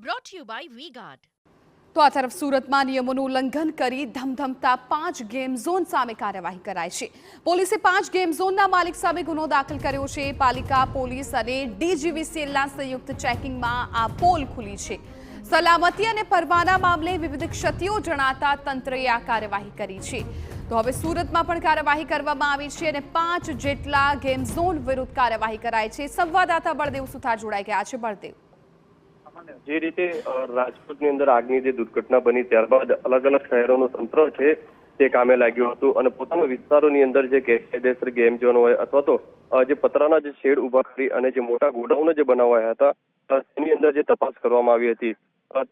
brought to you by V-Guard. તો આ તરફ સુરતમાં નિયમોનું ઉલ્લંઘન કરી ધમધમતા 5 ગેમ ઝોન સામે કાર્યવાહી કરાઈ છે. પોલીસે 5 ગેમ ઝોનના માલિક સામે ગુનો દાખલ કર્યો છે. પાલિકા પોલીસ અને ડીજીવીસીએલના સંયુક્ત ચેકિંગમાં આ પોલ ખુલી છે. સલામતી અને પરવાના મામલે વિવિધ ક્ષતિઓ જણાતા તંત્રએ આ કાર્યવાહી કરી છે. તો હવે સુરતમાં પણ કાર્યવાહી કરવામાં આવી છે અને 5 જેટલા ગેમ ઝોન વિરુદ્ધ કાર્યવાહી કરાઈ છે. સંવાદદાતા બળદેવ સુથાર જોડાઈ ગયા છે. બળદેવ, જે રીતે રાજકોટની અંદર આગની જે દુર્ઘટના બની ત્યારબાદ અલગ અલગ શહેરોનું તંત્ર છે તે કામે લાગ્યું હતું અને પોતાના વિસ્તારોની અંદર જે ગેરકાયદેસર ગેમ ઝોન હોય અથવા તો જે પતરાના જે શેડ ઉભા કરી અને જે મોટા ગોડાઉનો જે બનાવાયા હતા તેની અંદર જે તપાસ કરવામાં આવી હતી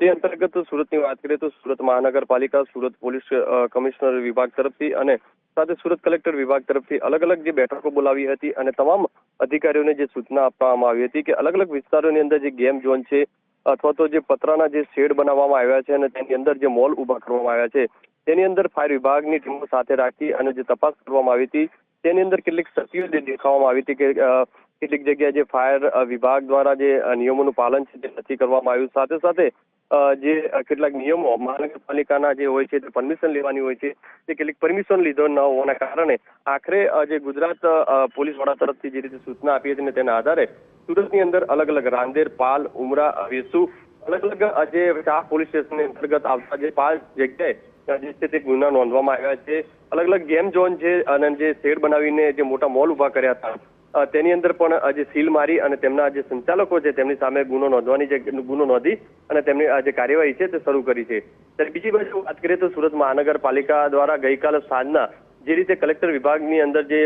તે અંતર્ગત સુરતની વાત કરીએ તો સુરત મહાનગરપાલિકા, સુરત પોલીસ કમિશનર વિભાગ તરફથી અને સાથે સુરત કલેક્ટર વિભાગ તરફથી અલગ અલગ જે બેઠકો બોલાવી હતી અને તમામ અધિકારીઓને જે સૂચના આપવામાં આવી હતી કે અલગ અલગ વિસ્તારોની અંદર જે ગેમ ઝોન છે અથવા તો જે પતરાના જે શેડ બનાવવામાં આવ્યા છે અને તેની અંદર જે મોલ ઉભા કરવામાં આવ્યા છે તેની અંદર ફાયર વિભાગની ટીમો સાથે રાખી અને જે તપાસ કરવામાં આવી હતી તેની અંદર કેટલીક ક્ષતિઓ જે દેખાવામાં આવી હતી કે કેટલીક જગ્યાએ જે ફાયર વિભાગ દ્વારા જે નિયમોનું પાલન છે તે નથી કરવામાં આવ્યું. સાથે સાથે જે કેટલાક નિયમો મહાનગરપાલિકાના જે હોય છે તે પરમિશન લેવાની હોય છે તે કેટલીક પરમિશન લીધો ન હોવાના કારણે આખરે જે ગુજરાત પોલીસ વડા તરફથી જે રીતે સૂચના આપી હતી ને તેના આધારે સુરતની અંદર અલગ અલગ રાંદેર, પાલ, ઉમરા, વેસુ અલગ અલગ જે 4 પોલીસ સ્ટેશન અંતર્ગત આવતા જે 5 જગ્યાએ જે છે તે ગુના નોંધવામાં આવ્યા છે. અલગ અલગ ગેમ ઝોન છે અને જે શેડ બનાવીને જે મોટા મોલ ઉભા કર્યા હતા તેની અંદર પણ જે સીલ મારી અને તેમના જે સંચાલકો છે તેમની સામે ગુનો નોંધી અને તેમની જે કાર્યવાહી છે તે શરૂ કરી છે. ત્યારે બીજી બાજુ વાત કરીએ તો સુરત મહાનગરપાલિકા દ્વારા ગઈકાલે સાંજના જે રીતે કલેક્ટર વિભાગની અંદર જે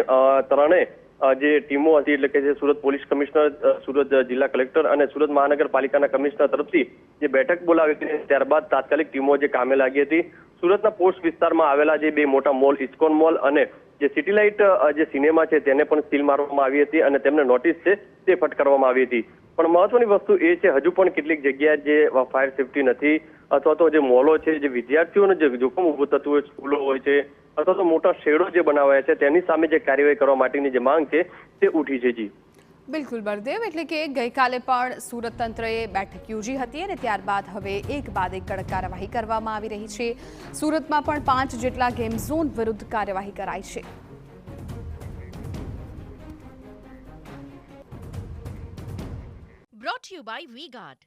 ત્રણેય જે ટીમો હતી એટલે કે જે સુરત પોલીસ કમિશનર, સુરત જિલ્લા કલેક્ટર અને સુરત મહાનગરપાલિકાના કમિશનર તરફથી જે બેઠક બોલાવી હતી ત્યારબાદ તાત્કાલિક ટીમો જે કામે લાગી હતી. સુરતના પોસ્ટ વિસ્તારમાં આવેલા જે 2 મોટા મોલ, ઇસ્કોન મોલ અને જે સિટી લાઇટ જે સિનેમા છે તેને પણ સીલ મારવામાં આવી હતી અને તેમને નોટિસ છે તે ફટકારવામાં આવી હતી. પણ મહત્વની વસ્તુ એ છે હજુ પણ કેટલીક જગ્યાએ જે ફાયર સેફટી નથી અથવા તો જે મોલો છે, જે વિદ્યાર્થીઓને જે જોખમ ઊભું થતું હોય, સ્કૂલો હોય છે અથવા તો મોટા શેડો જે બનાવાયા છે તેની સામે જે કાર્યવાહી કરવા માટેની જે માંગ છે તે ઉઠી છે. જી બિલકુલ બળદેવ, એટલે કે ગઈકાલે પણ સુરત તંત્રએ બેઠક યોજી હતી અને ત્યારબાદ હવે એક બાદ એક કડક કાર્યવાહી કરવામાં આવી રહી છે. સુરતમાં પણ 5 જેટલા ગેમ ઝોન વિરુદ્ધ કાર્યવાહી કરાઈ છે. Brought to you by V-Guard.